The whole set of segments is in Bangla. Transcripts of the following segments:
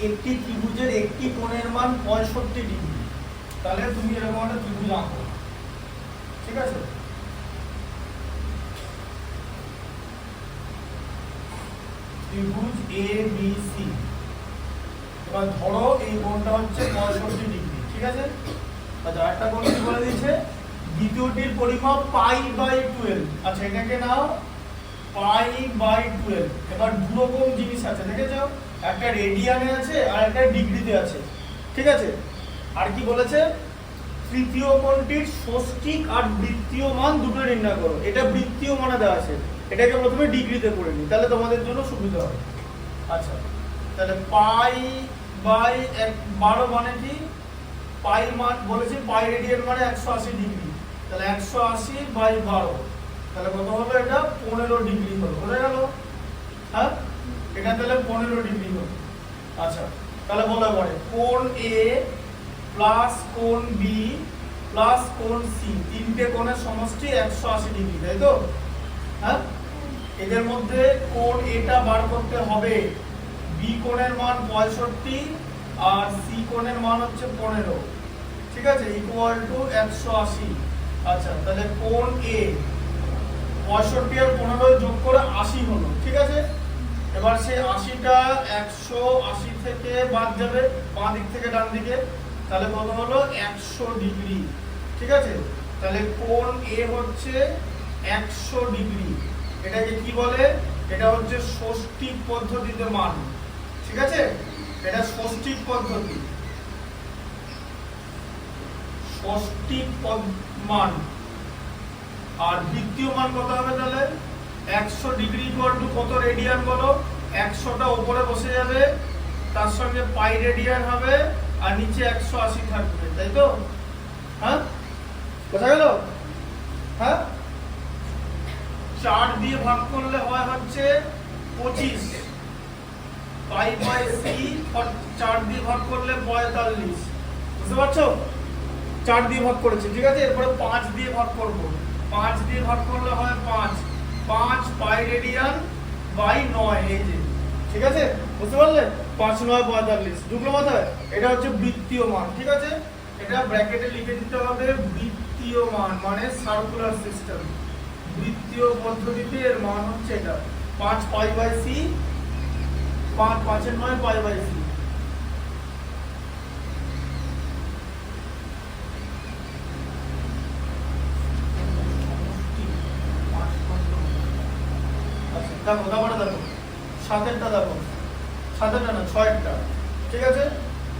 একটি ত্রিভুজের একটি কোণের মান 65 ডিগ্রি, তাহলে তুমি এরকম একটা ত্রিভুজ আঁকো, ঠিক আছে? ত্রিভুজ এ বি সি। এবার ধরো এই কোণটা হচ্ছে 65 ডিগ্রি, ঠিক আছে? আচ্ছা, একটা কোণ কি বলে দিয়েছে, দ্বিতীয়টির পরিমাপ π/12। আচ্ছা, এটাকে নাও π/12। এবার দুরকম জিনিস আছে, দেখেছো? একটা রেডিয়ানে আছে আর একটা ডিগ্রিতে আছে, ঠিক আছে? আর কি বলেছে, তৃতীয় কোণটির ষষ্ঠিক আর বৃত্তীয় মান দুটো নির্ণয় করো। এটা বৃত্তীয় মানে দেওয়া আছে, এটাকে প্রথমে ডিগ্রিতে করে নিই, তাহলে তোমাদের জন্য সুবিধা হবে। আচ্ছা, তাহলে π/12 মানে কি, পাই মান বলেছি, পাই রেডিয়ান মানে 180 ডিগ্রি, তাহলে 180/12, তাহলে কত হলো, এটা 15 ডিগ্রি হলো, বুঝা গেল? হ্যাঁ, এটা তাহলে 15 ডিগ্রি হলো। আচ্ছা, তাহলে বলা পড়ে কোণ এ প্লাস কোণ বি প্লাস কোণ সি, তিনটে কোণের সমষ্টি 180 ডিগ্রি, তাই তো? হ্যাঁ, এদের মধ্যে কোণ এটা বার করতে হবে, বি কোণের মান 65 আর সি কোণের মান হচ্ছে 15, ঠিক আছে, ইকুয়াল টু 180। আচ্ছা, তাহলে কোণ এ 65 আর 15 যোগ করে 80 হলো, ঠিক আছে? এবার সেই 80টা 180 থেকে বাদ যাবে, বাঁ দিক থেকে ডান দিকে, তাহলে কত হলো, 100 ডিগ্রি, ঠিক আছে? তাহলে কোণ এ হচ্ছে 100 ডিগ্রি। এটাকে কি বলে, এটা হচ্ছে ষষ্ঠিক পদ্ধতিতে মান, ঠিক আছে? এটা ষষ্ঠিক পদ্ধতি, ষষ্ঠিক মান। আর বৃত্তীয় মান কত হবে তাহলে, 100 ডিগ্রি ইকুয়াল টু কত রেডিয়ান বলো, 100টা উপরে বসে যাবে, তার সঙ্গে পাই রেডিয়ান হবে, আর নিচে 180 থাকবে, তাই তো? হ্যাঁ, বোঝা গেল? হ্যাঁ, 4 দিয়ে ভাগ করলে হয় হচ্ছে 25, π/সি 4 দিয়ে ভাগ করলে 45, বুঝতে পারছো? 4 দিয়ে ভাগ করেছি, ঠিক আছে? এরপরে 5 দিয়ে ভাগ করব, 5 দিয়ে ভাগ করলে হয় 5 পাই রেডিয়ান বাই 9, এই যে, ঠিক আছে? বুঝতে পারলে? 5 9 45, ঢুকলো মাথায়? এটা হচ্ছে বৃত্তীয় মান, ঠিক আছে? এটা ব্র্যাকেটে লিখে দিতে হবে, বৃত্তীয় মান মানে সার্কুলার সিস্টেম, বৃত্তীয় পদ্ধতিতে এর মান হচ্ছে এটা 5 π/সি, 5 এর 9 π/সি। দেখো, তারপরে দেখো 7এরটা, দেখো 7এরটা না 6এরটা, ঠিক আছে?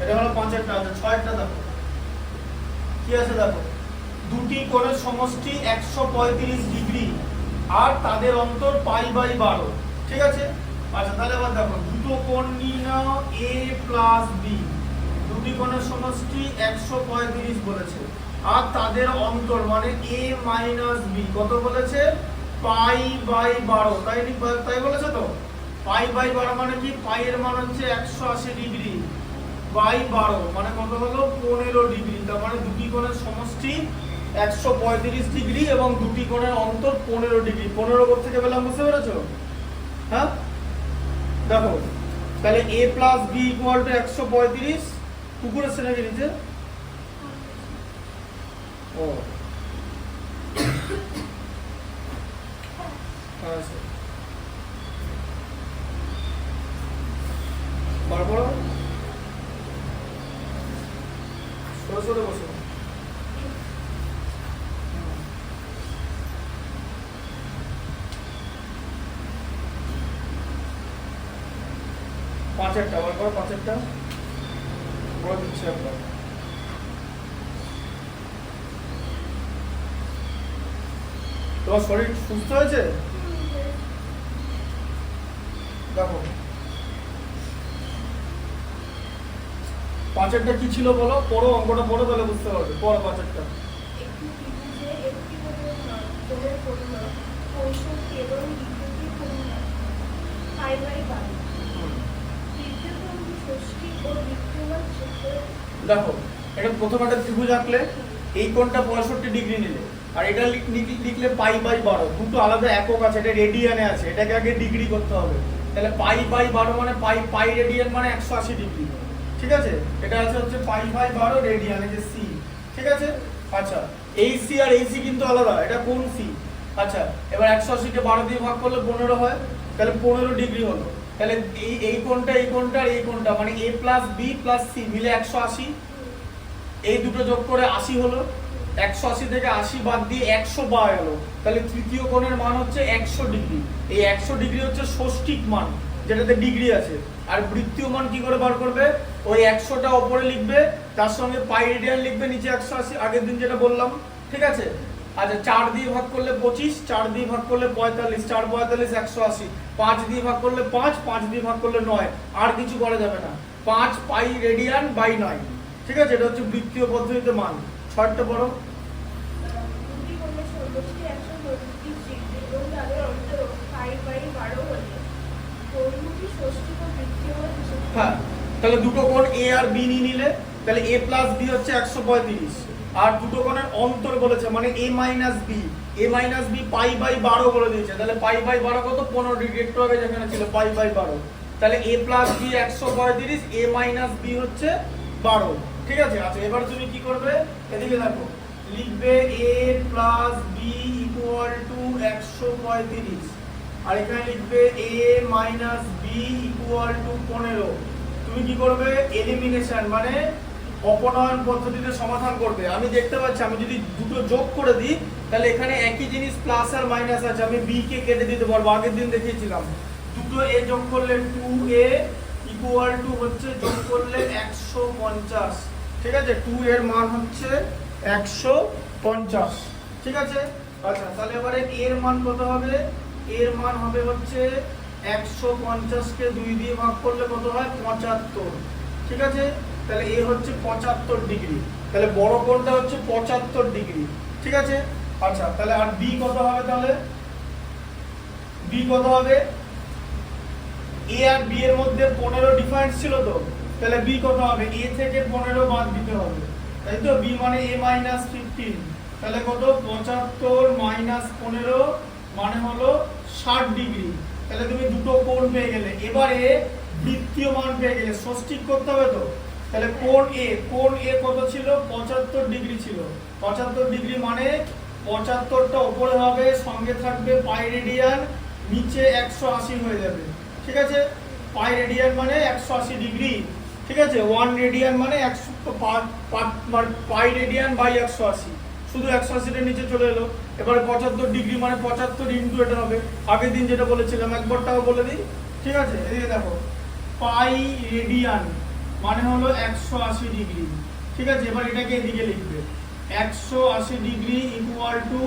এটা হলো 5এরটা, আছে 6এরটা, দেখো কি আছে, দেখো দুটি কোণের সমষ্টি 135 ডিগ্রি আর তাদের অন্তর π/12, ঠিক আছে? আচ্ছা, তাহলে এবার দেখো দুটো কোণ নিয়ে নাও এ প্লাস বি, দুটি কোণের সমষ্টি 135 বলেছে, আর তাদের অন্তর মানে এ মাইনাস বি কত বলেছে, π/12, তাই বলেছে তো? π/12 মানে কি, পাই এর মান হচ্ছে 180 ডিগ্রি বাই 12 মানে কত হলো, 15 ডিগ্রি। তার মানে দুটি কোণের সমষ্টি 135 ডিগ্রি এবং দুটি কোণের অন্তর 15 ডিগ্রি। 15 কোণ থেকে পেলাম, বুঝতে পেরেছো? হ্যাঁ, দেখো তাহলে a plus b equal to 135, কুকুর এসে নাকি নিচে? ও আচ্ছা, বারবার সরে সরে বসো। পাঁচেরটা আবার করো, পাঁচেরটা বলে দিচ্ছি একবার। তোমার শরীর সুস্থ হয়েছে? দেখো পাঁচেরটা কি ছিল বলো, পড়ো, অঙ্কটা পড়ো, তাহলে বুঝতে পারবে। পড়ো পাঁচেরটা। দেখো এটা প্রথম একটা ত্রিভুজ আঁকলে, এই কোণটা 65 ডিগ্রি নিলে, আর এটা লিখলে π/12, দুটো আলাদা একক আছে, এটা রেডিয়ানে আছে, এটাকে আগে ডিগ্রি করতে হবে, তাহলে পাই বাই 12 মানে পাই রেডিয়ান মানে 180 ডিগ্রি, ঠিক আছে। এটা আছে হচ্ছে পাই বাই 12 রেডিয়ান, এই যে সি, ঠিক আছে। আচ্ছা এই সি আর এই সি কিন্তু আলাদা, এটা কোন সি। আচ্ছা এবার 180 কে 12 দিয়ে ভাগ করলে 15 হয়, তাহলে 15 ডিগ্রি হলো। তাহলে এই কোণটা আর এই কোণটা মানে a plus b plus c মিলে 180, এই দুটো যোগ করে 80 হলো। 180 থেকে 80 বাদ দিয়ে 100 পাওয়া গেল, তাহলে তৃতীয় কোণের মান হচ্ছে 100 ডিগ্রি। এই 100 ডিগ্রি হচ্ছে ষষ্ঠিক মান, যেটাতে ডিগ্রি আছে। আর বৃত্তীয় মান কি করে বার করবে, ওই 100টা উপরে লিখবে, তার সঙ্গে পাই রেডিয়ান লিখবে, নিচে 180, আগের দিন যেটা বললাম, ঠিক আছে। আচ্ছা 4 দিয়ে ভাগ করলে 25, 4 দিয়ে ভাগ করলে 45, 4 45 180, 5 দিয়ে ভাগ করলে 5, 5 দিয়ে ভাগ করলে 9, আর কিছু করা যাবে না। 5 পাই রেডিয়ান বাই 9, ঠিক আছে। এটা হচ্ছে বৃত্তীয় পদ্ধতিতে মান। 6টা পড়ো। হ্যাঁ, তাহলে দুটো কোণ এ আর বি নিয়ে নিলে, তাহলে এ প্লাস বি হচ্ছে 135, আর দুটো কোণের অন্তর বলেছে মানে এ মাইনাস বি পাই বাই 12 বলে দিয়েছে। তাহলে পাই বাই 12 কত, 15 ডিগ্রি, একটু আগে যেখানে ছিল পাই বাই 12। তাহলে a plus b 135, a minus b হচ্ছে 12, ঠিক আছে। আচ্ছা এবার তুমি কি করবে, এদিকে দেখো, লিখবে এ প্লাস বি ইকুয়াল টু 135, আর এখানে লিখবে এ মাইনাস বি ইকুয়াল টু 15। তুমি কি করবে, এলিমিনেশন মানে অপনয়ন পদ্ধতিতে সমাধান করবে। আমি দেখতে পাচ্ছি আমি যদি দুটো যোগ করে দিই, তাহলে এখানে একই জিনিস প্লাস আর মাইনাস আছে, আমি বি কে কেটে দিতে পারবো, আগের দিন দেখিয়েছিলাম। দুটো এ যোগ করলে 2a ইকুয়াল টু হচ্ছে যোগ করলে 150, ঠিক আছে। 2 এর মান হচ্ছে 150, ঠিক আছে। আচ্ছা তাহলে এবারে এর মান কত হবে, এর মান হবে হচ্ছে 150 কে 2 দিয়ে ভাগ করলে কত হয়, 75, ঠিক আছে। তাহলে এ হচ্ছে 75 ডিগ্রি, তাহলে বড় কোণটা হচ্ছে 75 ডিগ্রি, ঠিক আছে। আচ্ছা তাহলে আর বি কত হবে, তাহলে বি কত হবে, এ আর বি এর মধ্যে 15 ডিফারেন্স ছিল তো, তাহলে বি কত হবে, এ থেকে 15 বাদ দিতে হবে, তাই তো। বি মানে এ মাইনাস 15, তাহলে কত, 75 মাইনাস 15 মানে হলো 60 ডিগ্রি। তাহলে তুমি দুটো কোণ পেয়ে গেলে। এবারে বৃত্তীয় মান পেয়ে গেলে, ষষ্ঠিক করতে হবে তো। তাহলে কোণ এ কত ছিল, 75 ডিগ্রি ছিল। 75 ডিগ্রি মানে 75টা উপরে হবে, সঙ্গে থাকবে পাই রেডিয়ান, নিচে 180 হয়ে যাবে, ঠিক আছে। পাই রেডিয়ান মানে 180 ডিগ্রি, ঠিক আছে। 1 রেডিয়ান মানে 100 পাই রেডিয়ান বাই 180, শুধু 180টা নিচে চলে এলো। এবারে 75 ডিগ্রি মানে 75 ইন্টু এটা হবে, আগের দিন যেটা বলেছিলাম, একবারটাও বলে দিই, ঠিক আছে। এদিকে দেখো, পাই রেডিয়ান মানে হলো 180 ডিগ্রি, ঠিক আছে। এবার এটাকে এদিকে লিখবে, 180 degree equal to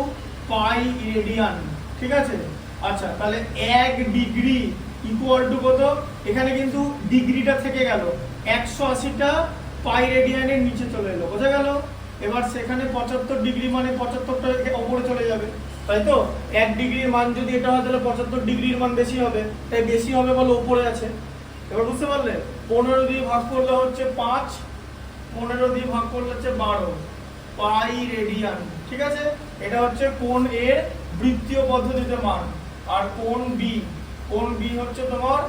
pi radian, ঠিক আছে। আচ্ছা তাহলে 1 ডিগ্রি ইকুয়াল টু কত, এখানে কিন্তু ডিগ্রিটা থেকে গেল, 180টা পাই রেডিয়ানের নিচে চলে এলো, বোঝা গেল। এবার সেখানে 75 ডিগ্রি মানে 75টা উপরে চলে যাবে, তাই তো। 1 ডিগ্রির মান যদি এটা হয়, তাহলে 75 ডিগ্রির মান বেশি হবে, তাই বেশি হবে বলে উপরে আছে। এবার বুঝতে পারলে, 15 দিয়ে ভাগ করলে হচ্ছে 5, 15 দিয়ে ভাগ করলে হচ্ছে 12 পাই রেডিয়ান, ঠিক আছে। এটা হচ্ছে কোণ এর বৃত্তীয় পদ্ধতিতে মান। আর কোণ বি হচ্ছে তোমার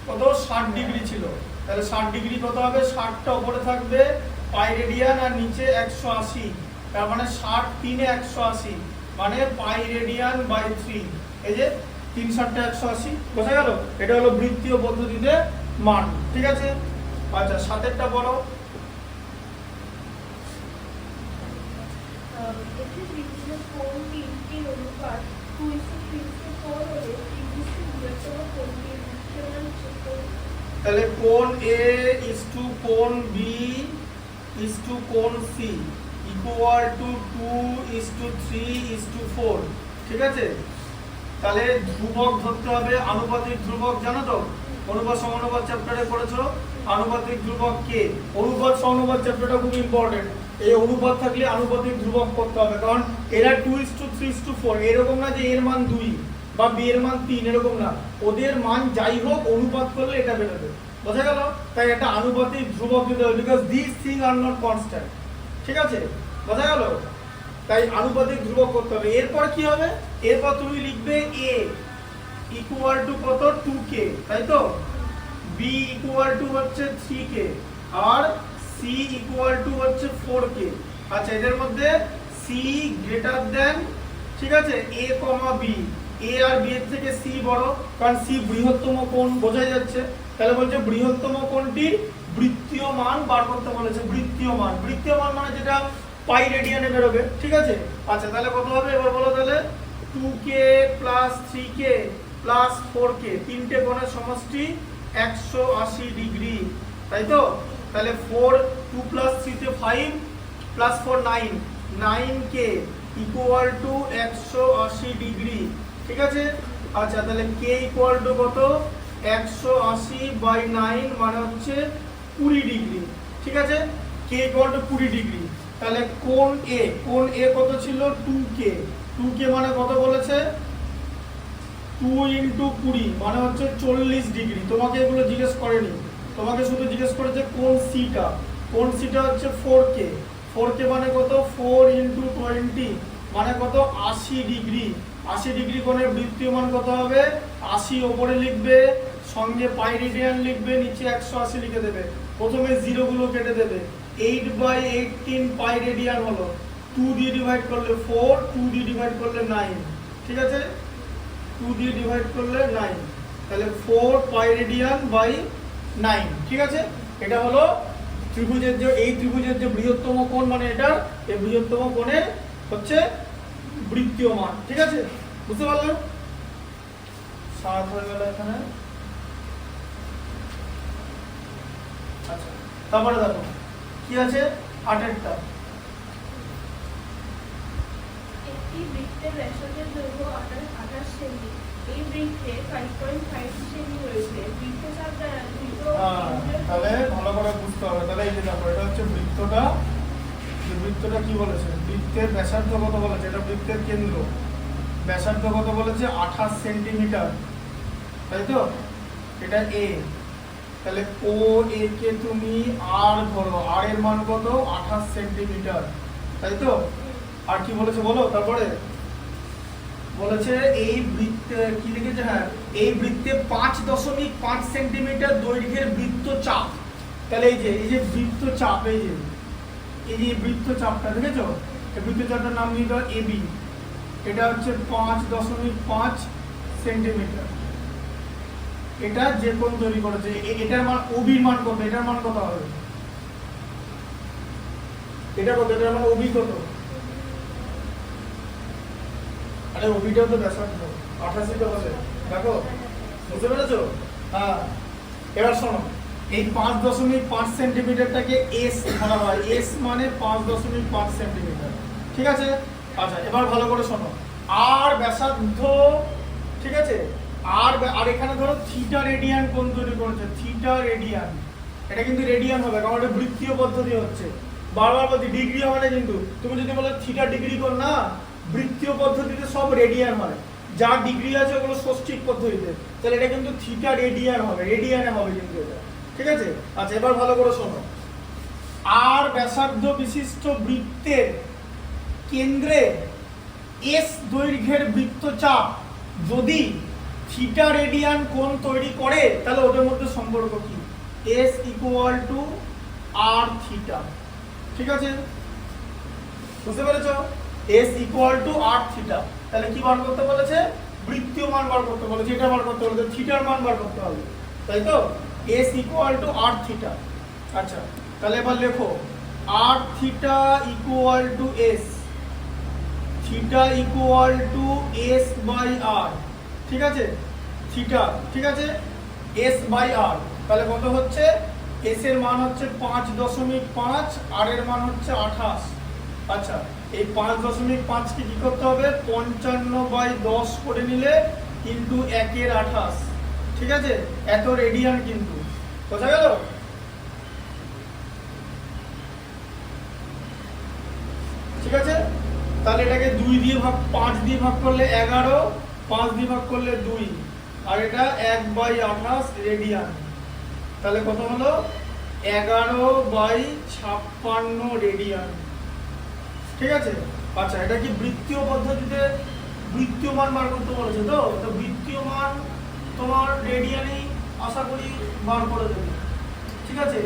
কত, 60 ডিগ্রি ছিল, তাহলে 60 ডিগ্রি কত হবে, 60টা উপরে থাকবে পাই রেডিয়ান আর নিচে 180, তার মানে 60 3 180 মানে পাই রেডিয়ান বাই 3, এই যে 3 60 180, বোঝা গেল। এটা হলো বৃত্তীয় পদ্ধতিতে মান, ঠিক আছে। আচ্ছা 7এরটা বলো। তাহলে কোণ এ ইজ টু কোণ বি ইজ টু কোণ সি ইকুয়াল টু 2:3:4, ঠিক আছে। তাহলে ধ্রুবক ধরতে হবে, আনুপাতিক ধ্রুবক জানো তো, অনুপাত সমানুপাত চ্যাপ্টারে পড়েছো, আনুপাতিক ধ্রুবক কে। অনুপাত সমানুপাত চ্যাপ্টারটা খুব ইম্পর্টেন্ট, এই অনুপাত থাকলে আনুপাতিক ধ্রুবক করতে হবে, কারণ এরা 2:3:4, এরকম না যে এর মান 2 বা বি এর মান 3, এরকম না, ওদের মান যাই হোক অনুপাত করলে এটা বেরোবে, বোঝা গেল। তাই একটা আনুপাতিক ধ্রুবক দিতে হবে, because this thing are not constant, ঠিক আছে, বোঝা গেল। তাই আনুপাতিক ধ্রুবক করতে হবে। এরপর কি হবে, এরপর তুমি লিখবে এ, ইকুয়াল টু কত 2k, তাই তো? b ইকুয়াল টু হচ্ছে 3k R c equal to হচ্ছে 4k। আচ্ছা, এদের মধ্যে c গ্রেটার দেন, ঠিক আছে, a comma b, a R b এর থেকে c বড়, কারণ c বৃহত্তম কোণ বোঝা যাচ্ছে। তাহলে বলছে বৃহত্তম কোণটির বৃত্তীয় মান বার করতে বলেছে। বৃত্তীয় মান মানে যেটা পাই রেডিয়ানে বেরোবে, ঠিক আছে। আচ্ছা, তাহলে কত হবে এবার বলো তাহলে? 2k plus 3k plus 4k, তিনটে কোণের সমষ্টি 180 ডিগ্রি, তাই তো? তাহলে 4 2 প্লাস 3 তে 5 plus 4 9, 9k equal to 180 degree, ঠিক আছে। আচ্ছা, তাহলে k ইকুয়াল টু কত? 180 বাই 9 মানে হচ্ছে 20 ডিগ্রি, ঠিক আছে। k equal to 20 degree. তাহলে কোণ a কত ছিল? 2k মানে কত বলেছে? 2 ইন্টু 20 মানে হচ্ছে 40 ডিগ্রি। তোমাকে এগুলো জিজ্ঞেস করেনি, তোমাকে শুধু জিজ্ঞেস করেছে কোণ সিটা হচ্ছে 4k মানে কত? 4 ইন্টু 20 মানে কত? 80 ডিগ্রি। 80 ডিগ্রি কোণের বৃত্তীয় মান কত হবে? 80 ওপরে লিখবে, সঙ্গে পাই রেডিয়ান লিখবে, নিচে 180 লিখে দেবে। প্রথমে জিরো গুলো কেটে দেবে। 8/18 পাই রেডিয়ান হলো, 2 দিয়ে ডিভাইড করলে 4, 2 দিয়ে ডিভাইড করলে 9, ঠিক আছে। 2 দিয়ে ডিভাইড করলে 9, তাহলে 4 পাই রেডিয়ান বাই 9, ঠিক আছে। এটা হলো ত্রিভুজের এই ত্রিভুজের যে বৃহত্তম কোণ, মানে এটা এই বৃহত্তম কোণের হচ্ছে বৃত্তীয় মান, ঠিক আছে। বুঝতে পারলেন? 7 হয়ে গেল এখানে। আচ্ছা, তারপরে দেখো কি আছে 8এরটা। একটি বৃত্তের ব্যাসার্ধের দৈর্ঘ্য 28 সেমি। এই বৃত্তে 5.5 সেমি রয়েছে। বৃত্তচাপ দ্বারা তাহলে ভালো করে বুঝতে হবে। তাহলে এই যে দেখো, এটা হচ্ছে বৃত্তটা কি বলেছে? বৃত্তের ব্যাসার্ধ কত বলেছে? এটা বৃত্তের কেন্দ্র, ব্যাসার্ধ কত বলেছে? 28 সেন্টিমিটার, তাই তো? এটা a। তাহলে ও এ কে তুমি আর ধরো, আর এর মান কত? 28 সেন্টিমিটার, তাই তো? আর কি বলেছে বলো? তারপরে বলেছে এই বৃত্তে কি লিখেছে? হ্যাঁ, এই বৃত্তে 5.5 সেন্টিমিটার দৈর্ঘ্যের বৃত্তচাপ। তাহলে এই যে বৃত্তচাপ, এই যে বৃত্তচাপটা দেখেছো? এই বৃত্তচাপটার নাম নিয়ে দাও এবি। এটা হচ্ছে 5.5 সেন্টিমিটার। এটা যে কোণ তৈরি করেছে, এটার মান ওবির মান কত? এটার মান কত হবে? এটা কত? এটার মান ওবি কত? আরে ওবিটাও তো ব্যাসার্ধ 88 তো হবে, দেখো। বুঝতে পেরেছো? হ্যাঁ, এবার শোনো, এই 5.5 সেন্টিমিটারটাকে এস ধরা হয়। এস মানে 5.5 সেন্টিমিটার, ঠিক আছে। আচ্ছা, এবার ভালো করে শোনো, আর ব্যাসার্ধ, ঠিক আছে। আর এখানে ধরো থিটা রেডিয়ান কোণ তৈরি করেছে, থিটা রেডিয়ান। এটা কিন্তু রেডিয়ান হবে, কারণ এটা বৃত্তীয় পদ্ধতি হচ্ছে। বারবার বলছি ডিগ্রি হবে না কিন্তু। তুমি যদি বলো থিটা ডিগ্রি কোণ, না, বৃত্তীয় পদ্ধতিতে সব রেডিয়ান হয়। যা ডিগ্রি আছে ওগুলো ষষ্ঠিক পদ্ধতিতে। তাহলে এটা কিন্তু থিটা রেডিয়ান হবে, রেডিয়ানে হবে কিন্তু এটা, ঠিক আছে। আচ্ছা, এবার ভালো করে শোনো, আর ব্যাসার্ধ বিশিষ্ট বৃত্তের কেন্দ্রে এস দৈর্ঘ্যের বৃত্তচাপ যদি থিটা রেডিয়ান কোণ তৈরি করে, তাহলে ওদের মধ্যে সম্পর্ক কি? S equal to r theta, ঠিক আছে। বুঝতে পেরেছো? S equal to r theta. তাহলে কি বার করতে বলেছে? বৃত্তীয় মান বার করতে বলেছে, এটা বার করতে বলেছে, থিটার মান বার করতে হবে, তাই তো? S equal to r theta. আচ্ছা, তাহলে এবার লেখো r theta equal to s, theta equal to s by r, ঠিক আছে। থিটা, ঠিক আছে, এস বাই আর। তাহলে কত হচ্ছে? এস এর মান হচ্ছে 5.5, আর এর মান হচ্ছে 28। আচ্ছা, এই 5.5 কে কি করতে হবে? 55/10 করে নিলে ইন্টু 1/28, ঠিক আছে। এত রেডিয়ান কিন্তু, বোঝা গেল? ঠিক আছে। তাহলে এটাকে 2 দিয়ে ভাগ, 5 দিয়ে ভাগ করলে 11, 5 দিয়ে ভাগ করলে 2, আর এটা 1/28 রেডিয়ান। তাহলে কত হলো? 11/56 রেডিয়ান, ঠিক আছে। আচ্ছা, এটা কি বৃত্তীয় পদ্ধতিতে বৃত্তীয় মান বার করতে বলেছে, তো বৃত্তীয় মান তোমার রেডিয়ানেই আশা করি বার করে দেবে। ঠিক আছে,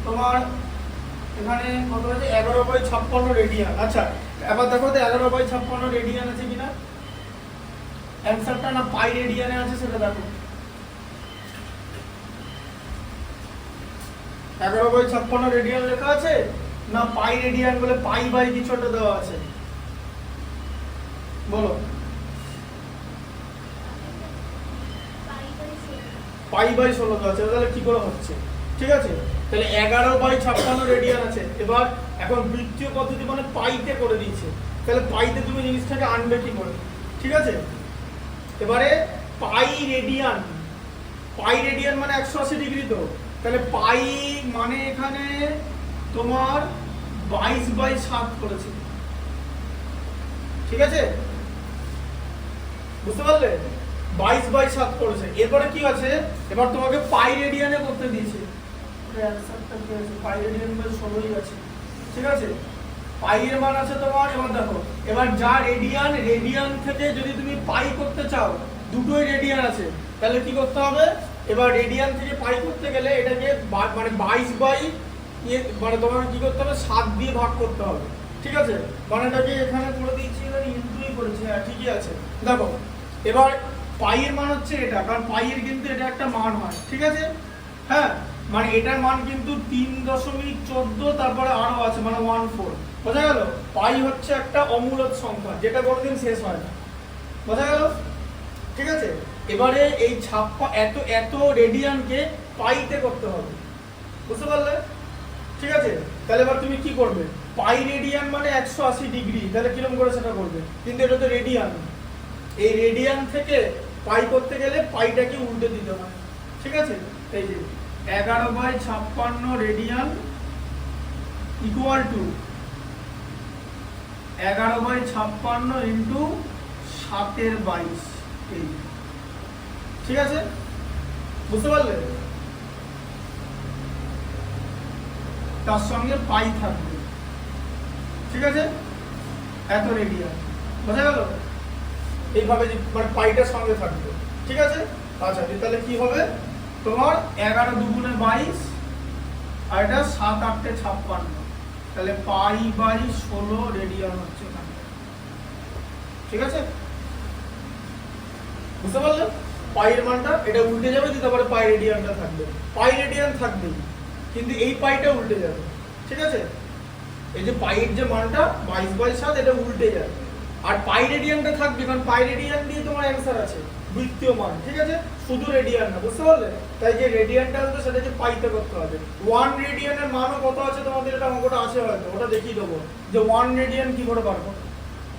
তোমার এখানে কত আছে 11/56 রেডিয়ান। আচ্ছা এবার দেখো তো 11/56 রেডিয়ান আছে কিনা, অ্যান্সারটা না পাই রেডিয়ানে আছে সেটা দেখো। 11/56 রেডিয়ান লেখা আছে না পাই রেডিয়ান বলে পাই বাই কিছু একটা দেওয়া আছে, বলো। পাই বাই 16 দেওয়া আছে, তাহলে কি করে হচ্ছে? ঠিক আছে, তাহলে 11/56 রেডিয়ান আছে। এবার এখন বৃত্তীয় পদ্ধতি মানে পাইতে করে দিয়েছে, তাহলে পাইতে তুমি জিনিসটাকে আনবে কি করে? ঠিক আছে, এবারে পাই রেডিয়ান মানে 180 ডিগ্রি, তো তাহলে পাই মানে এখানে তোমার 22/7 করেছে। ঠিক আছে, বুঝতে পারলে? 22/7 করেছে। এরপরে কি আছে, এবার তোমাকে পাই রেডিয়ানে করতে দিয়েছে, অ্যানসারটা কি আছে? পাই রেডিয়ান বাই 16ই আছে। ঠিক আছে, পাই এর মান আছে তোমার, এবার দেখো, এবার যা রেডিয়ান থেকে যদি তুমি পাই করতে চাও, দুটোই রেডিয়ান আছে, তাহলে কি করতে হবে? এবার রেডিয়ান থেকে পাই করতে গেলে এটাকে মানে 22 মানে তোমাকে কি করতে হবে? 7 দিয়ে ভাগ করতে হবে। ঠিক আছে, মানে এটাকে এখানে করে দিয়েছি, এবার ইনটুই করেছি, হ্যাঁ ঠিকই আছে। দেখো এবার পাই এর মান হচ্ছে এটা, কারণ পাই এর কিন্তু এটা একটা মান হয়। ঠিক আছে, হ্যাঁ মানে এটার মান কিন্তু 3.14, তারপরে আরো আছে মানে 14, বোঝা গেল? পাই হচ্ছে একটা অমূলক সংখ্যা যেটা কোনোদিন শেষ হয় না, বোঝা গেল? ঠিক আছে, এবারে এই এত রেডিয়ানকে পাইতে করতে হবে, বুঝতে পারলে? ঠিক আছে, তাহলে এবার তুমি কি করবে? পাই রেডিয়ান মানে 180 ডিগ্রি, তাহলে কিরকম করে সেটা করবে? কিন্তু এটা তো রেডিয়ান, এই রেডিয়ান থেকে পাই করতে গেলে পাইটাকে উল্টে দিতে হয়। ঠিক আছে, এই যে 11/56 রেডিয়ান ইকুয়াল টু 11/56 ইন্টু 7/22। এই ঠিক আছে, বুঝতে পারলে? তার সঙ্গে পাই থাকবে। ঠিক আছে, এত রেডিয়ান, বোঝা গেল? এইভাবে মানে পাইটার সঙ্গে থাকবে। ঠিক আছে, আচ্ছা তাহলে কি হবে তোমার 11 দুগুণে 22 আর এটা 7 8 56, তাহলে পাই বাই 16 রেডিয়ান হচ্ছে এখানে। ঠিক আছে, বুঝতে পারলে? পাইয়ের মানটা এটা উল্টে যাবে, তারপরে পাই রেডিয়ানটা থাকবে, পাই রেডিয়ান থাকবে কিন্তু এই পাইটা উল্টে যাবে। ঠিক আছে, এই যে পাইয়ের যে মানটা 22/7 এটা উল্টে যাবে, আর পাই রেডিয়ানটা থাকবে, কারণ পাই রেডিয়ান দিয়ে তোমার অ্যানসার আছে বৃত্তীয় মান। ঠিক আছে, শুধু রেডিয়ান না, বুঝতে পারলে? তাই যে রেডিয়ানটা আছে সেটাকে পাইতে করতে হবে। 1 রেডিয়ানের মানও কত আছে তোমাদের, এটা অঙ্কটা আছে হয়তো, ওটা দেখিয়ে দেবো যে 1 রেডিয়ান কি করে বার করবে।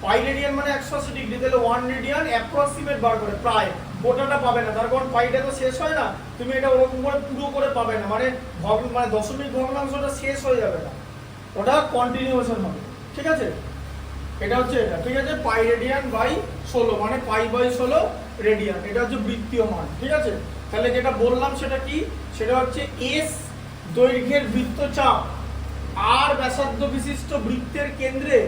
পাই রেডিয়ান মানে 180 ডিগ্রি, তাহলে 1 রেডিয়ান অ্যাপ্রক্সিমেট বার করে, প্রায়, গোটাটা পাবে না, তার কারণ পাইটা তো শেষ হয় না, তুমি এটা ওরকম করে পুরো করে পাবে না, মানে দশমিক ভগ্নাংশটা শেষ হয়ে যাবে না, ওটা কন্টিনিউয়েশন হবে। ঠিক আছে, এটা হচ্ছে এটা। ঠিক আছে, পাই রেডিয়ান বাই 16 মানে পাই বাই 16 রেডিয়ান, এটা হচ্ছে বৃত্তীয় মান। ঠিক আছে, তাহলে যেটা বললাম সেটা কি, সেটা হচ্ছে এস দৈর্ঘ্যের বৃত্তচাপ আর ব্যাসার্ধ বিশিষ্ট বৃত্তের কেন্দ্রে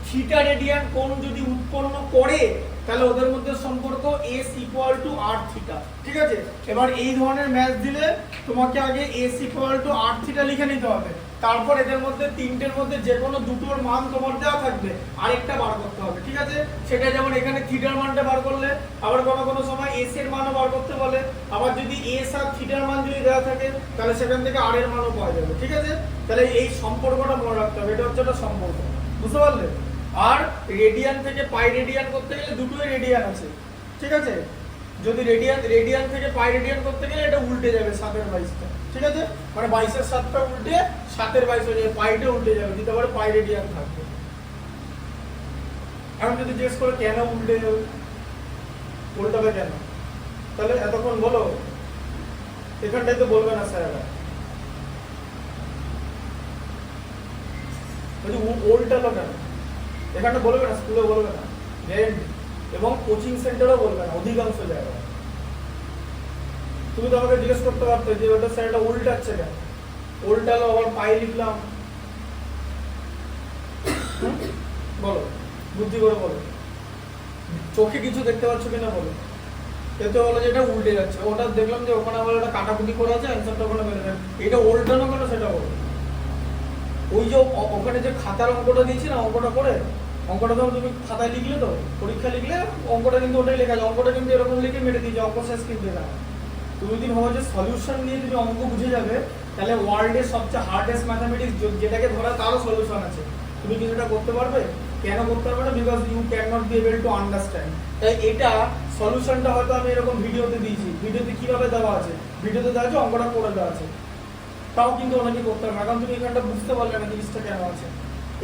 থিটা রেডিয়ান কোণ যদি উৎপন্ন করে, তাহলে ওদের মধ্যে সম্পর্ক s equal to r theta. ঠিক আছে, এবার এই ধরনের ম্যাথ দিলে তোমাকে আগে s equal to r theta লিখে নিতে হবে, তারপর এদের মধ্যে তিনটের মধ্যে যে কোনো দুটোর মান তোমার দেওয়া থাকবে, আরেকটা বার করতে হবে। ঠিক আছে, সেটা যেমন এখানে থিটার মানটা বার করলে, আবার কোনো সময় s এর মানও বার করতে বলে, আবার যদি s আর থিটার মান যদি দেওয়া থাকে তাহলে সেখান থেকে r এর মানও পাওয়া যাবে। ঠিক আছে, তাহলে এই সম্পর্কটা মনে রাখতে হবে, এটা হচ্ছে একটা সম্পর্ক, বুঝতে পারলে? আর রেডিয়ান থেকে পাই রেডিয়ান করতে গেলে দুটোই রেডিয়ান আছে। ঠিক আছে, যদি রেডিয়ান থেকে পাই রেডিয়ান করতে গেলে এটা উল্টে যাবে 7/22টা। ঠিক আছে, মানে 22 এর 7টা উল্টে 7/22 হয়ে যাবে, পাইটা উল্টে যাবে, দিতে পারে পাই রেডিয়ান থাকবে। এখন যদি জিজ্ঞেস করে কেন উল্টে যাবে, উল্টাবে কেন, তাহলে এতক্ষণ বলো, এখানটাই তো বলবে না স্যার, উল্টালো কেন এখানে বলবে না, স্কুলে বলবে না, এবং কোচিং সেন্টারও বলবে না অধিকাংশ জায়গায়। তুমি তো আমাকে জিজ্ঞেস করতে পারতে যে ওটা স্যার এটা উল্টাচ্ছে কেন, উল্টালো আবার পাই লিখলাম, বলো বুদ্ধি করে বলো, চোখে কিছু দেখতে পাচ্ছ কিনা বলো? এতে হলো যে এটা উল্টে যাচ্ছে, ওটা দেখলাম যে ওখানে আবার ওটা কাটাকুটি করা আছে, অ্যান্সারটা ওখানে বেরোবে। এটা উল্টানো কেন সেটা বলো। ওই যে ওখানে যে খাতার অঙ্কটা দিয়েছি না, অঙ্কটা করে, অঙ্কটা তো তুমি খাতায় লিখলে, তো পরীক্ষা লিখলে অঙ্কটা কিন্তু ওটাই লেখা আছে, অঙ্কটা কিন্তু এরকম লিখে মেরে দিয়েছে, অঙ্ক শেষ কিন্তু এটা। তুমি যদি ভাবো যে সলিউশন নিয়ে তুমি অঙ্ক বুঝে যাবে, তাহলে ওয়ার্ল্ডের সবচেয়ে হার্ডেস্ট ম্যাথামেটিক্স যেটাকে ধরা তারও সলিউশন আছে, তুমি কি সেটা করতে পারবে? কেন করতে পারবে না? Because you can not be able to understand. তাই এটা সলিউশনটা হয়তো আমি এরকম ভিডিওতে দিয়েছি, ভিডিওতে কিভাবে দেওয়া আছে, ভিডিওতে দেওয়া আছে, অঙ্কটা করে দেওয়া আছে, তাও কিন্তু অনেকে করতে পারবে না, কারণ তুমি এখানটা বুঝতে পারলে না জিনিসটা কেন আছে।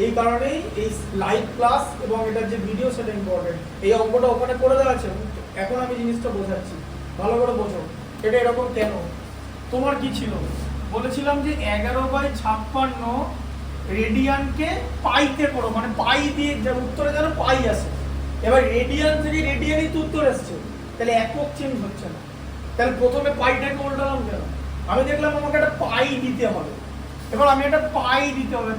এই কারণেই এই লাইভ ক্লাস এবং এটার যে ভিডিও সেটা ইম্পর্টেন্ট। এই অঙ্কটা ওখানে করে দেওয়া আছে, এখন আমি জিনিসটা বোঝাচ্ছি, ভালো করে বোঝো এটা এরকম কেন। তোমার কি ছিল, বলেছিলাম যে 11/56 রেডিয়ানকে পাইতে করো, মানে পাই দিয়ে যার উত্তরে যেন পাই আসে। এবার রেডিয়ান থেকে রেডিয়ানই তো উত্তর আসছে, তাহলে একক চেঞ্জ হচ্ছে না, তাহলে প্রথমে পাইটাকে উল্টালাম কেন? আমি দেখলাম আমাকে একটা পাই দিতে হবে, এবার আমি একটা পাই দিতে হবে,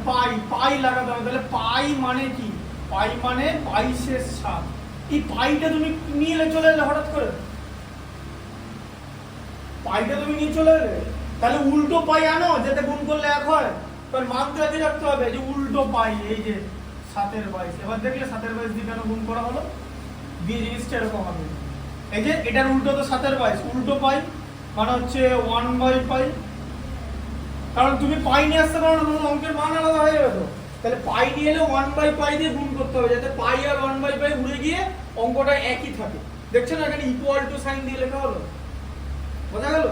পাই লাগাতে হবে, তাহলে পাই মানে কি? পাই মানে 22/7। এই পাইটা তুমি নিয়ে চলে এলে হঠাৎ করে, পাইটা তুমি নিয়ে চলে এলে, তাহলে উল্টো পাই আনো যাতে গুণ করলে 1 হয়, কারণ মান তো একই রাখতে হবে, যে উল্টো পাই, এই যে 7/22। এবার দেখলে 7/22 দিয়ে কেন গুণ করা হলো, দিয়ে জিনিসটা এরকম হবে, এই যে এটার উল্টো তো 7/22, উল্টো পাই মানে হচ্ছে 1/পাই, কারণ তুমি পাই নিয়ে আসতে পারো না, তোমার অঙ্কের মান আলাদা হয়ে যাবে। তো তাহলে পাই নিয়ে এলে 1/পাই দিয়ে গুণ করতে হবে, যাতে পাই আর 1/পাই উড়ে গিয়ে অঙ্কটা একই থাকে। দেখছো না এখানে ইকুয়াল টু সাইন দিয়ে লেখা হলো, বোঝা গেল?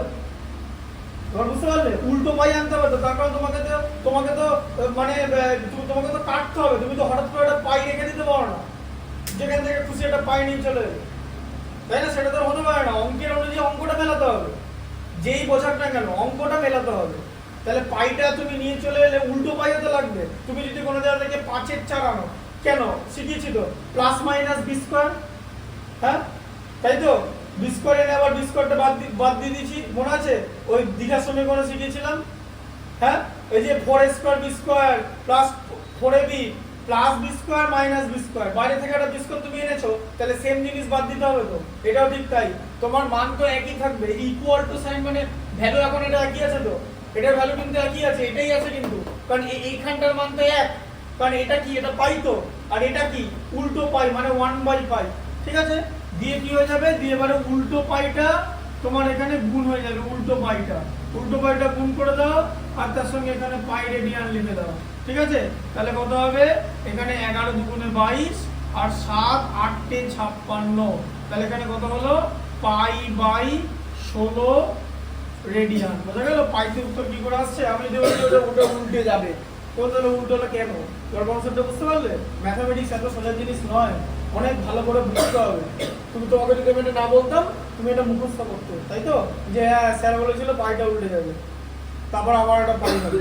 তোমার বুঝতে পারলে? উল্টো পাই আনতে হবে, তার কারণ তোমাকে তো মানে তোমাকে তো কাটতে হবে, তুমি তো হঠাৎ করে একটা পাই রেখে দিতে পারো না, যেখান থেকে খুশি একটা পাই নিয়ে চলে যাবে, তাই না? সেটা তো হতে পারে না, অঙ্কের অনুযায়ী অঙ্কটা মেলাতে হবে, যেই বোঝাক না কেন অঙ্কটা মেলাতে হবে। তাহলে পাইটা তুমি নিয়ে চলে এলে উল্টো পাইও তো লাগবে। তুমি যদি কোনো জায়গা থেকে 5/4 আনো, কেন শিখিয়েছি তো, প্লাস মাইনাস বি স্কোয়ার, হ্যাঁ তাই তো, বি স্কোয়ার এনে আবার বি স্কোয়ারটা বাদ দিয়ে দিয়েছি, মনে আছে? ওই দ্বিঘাত সমীকরণে শিখিয়েছিলাম, হ্যাঁ, এই যে 4a² b square plus 4ab plus b square minus b square, বাইরে থেকে একটা বি স্কোয়ার তুমি এনেছো, তাহলে সেম জিনিস বাদ দিতে হবে। তো এটাও ঠিক তাই, তোমার মান তো একই থাকবে, ইকুয়াল টু সাইন মানে ভ্যালু এখন এটা একই আছে, তো এটার ভ্যালু কিন্তু একই আছে, এটাই আছে কিন্তু, কারণ এইখানটার মান তো এক, কারণ এটা কি, এটা পাই তো, আর এটা কি উল্টো পাই মানে 1/পাই, ঠিক আছে? দিয়ে কি হয়ে যাবে, দিয়ে এবারে উল্টো পাইটা তোমার এখানে গুণ হয়ে যাবে, উল্টো পাইটা গুণ করে দাও, আর তার সঙ্গে এখানে পাই রেডিয়ান লিখে দাও, ঠিক আছে? তাহলে কত হবে, এখানে 11 দুগুণে 22 আর 7 8 এ 56, তাহলে এখানে কত হলো, পাই/16 রেডিয়ান। বোঝা গেল পাইতে উত্তর কি করে আসছে? আমি যদি বলি ওটা উল্টে যাবে, কোনটা উল্টোটা কেন, তোর কনসেপ্টটা বুঝতে পারলে? ম্যাথমেটিক্স এত সোজা জিনিস নয়, অনেক ভালো করে বুঝতে হবে। তোমাকে যদি আমি এটা না বলতাম, তুমি এটা মুখস্থ করতে, তাই তো, যে হ্যাঁ স্যার বলেছিল পাইটা উল্টে যাবে, তারপর আমার একটা পাই হবে।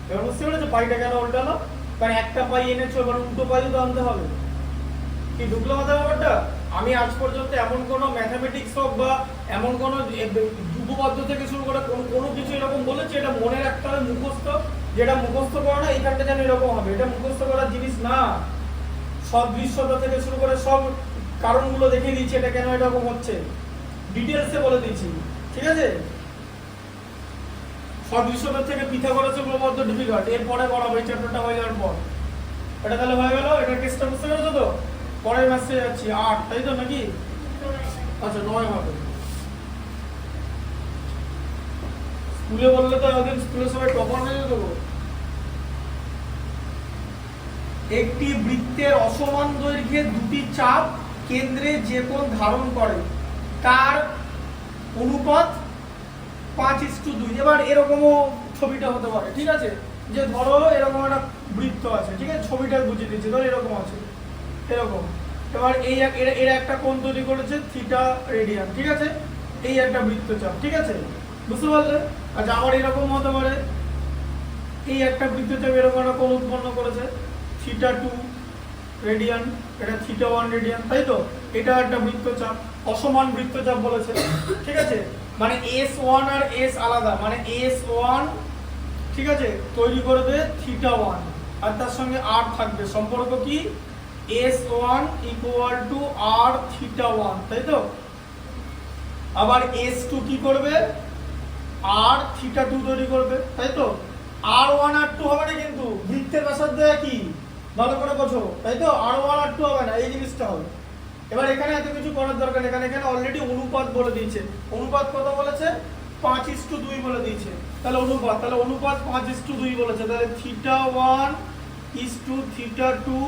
এবার বুঝতে পেরেছো পাইটা কেন উল্টালো? কারণ একটা পাই এনেছো, এবার উল্টো পাই তো আনতে হবে। কি ঢুকলো মাথায় ব্যাপারটা? আমি আজ পর্যন্ত এমন কোনো ম্যাথামেটিক্স হোক বা এমন কোনো উপপাদ্য থেকে শুরু করে কোনো কিছু এরকম বলেছে এটা মনে রাখতে হবে মুখস্থ, যেটা মুখস্থ করো না এইখানটা যেন এরকম হবে, এটা মুখস্থ করার জিনিস না। সদৃশ্যতা থেকে শুরু করে সব কারণগুলো দেখিয়ে দিয়েছি, এটা কেন এরকম হচ্ছে ডিটেলসে বলে দিয়েছি, ঠিক আছে? সদৃশ্যতা থেকে পিথাগোরাসের উপপাদ্য ডিফিকাল্ট, এরপরে পড়াবো এই চ্যাপ্টারটা হয়ে যাওয়ার পর। এটা তাহলে হয়ে গেল, এটা কেসটা বুঝতে পেরেছো তো? পরের ম্যাচে যাচ্ছি 8, তাই তো নাকি? আচ্ছা 9 হবে। স্কুলে বললে তো ওদিন স্কুলে সবাই টপার হয়ে যেত। একটি বৃত্তের অসমান দৈর্ঘ্যে দুটি চাপ কেন্দ্রে যে কোণ ধারণ করে তার অনুপাত 5:2। এবার এরকমও ছবিটা হতে পারে, ঠিক আছে? যে ধরো এরকম একটা বৃত্ত আছে, ঠিক আছে, ছবিটা বুঝিয়ে দিচ্ছি, ধরো এরকম আছে, এরকম। এবার এরা একটা কোণ তৈরি করেছে থিটা রেডিয়ান, ঠিক আছে? এই একটা বৃত্তচাপ, ঠিক আছে, বুঝতে পারলে? আচ্ছা আবার এরকম হতে পারে, এই একটা বৃত্তচাপ এরকম একটা কোণ উৎপন্ন করেছে θ2 রেডিয়ান, এটা θ1 রেডিয়ান, তাই তো? এটা একটা বৃত্তচাপ, অসমান বৃত্তচাপ বলেছে, ঠিক আছে? মানে S1 আর S আলাদা, মানে S1, ঠিক আছে, তৈরি করবে θ1 আর তার সঙ্গে R থাকবে, সম্পর্ক কি S1 equal to r theta 1, তাই তো? আবার S2 কি করবে? আর থিটা 2 তৈরি করবে, তাই তো? R1 R2 হবে না, কিন্তু বৃত্তের ব্যাসার্ধ একই, ভালো করে বোঝো, তাই তো? R1 R2 হবে না, এই জিনিসটা হবে। এবার এখানে এত কিছু করার দরকার, এখানে অলরেডি অনুপাত বলে দিয়েছে। অনুপাত কত বলেছে? 5:2 বলে দিয়েছে। তাহলে অনুপাত 5:2 বলেছে, তাহলে থিটা 1 ইস টু থিটা 2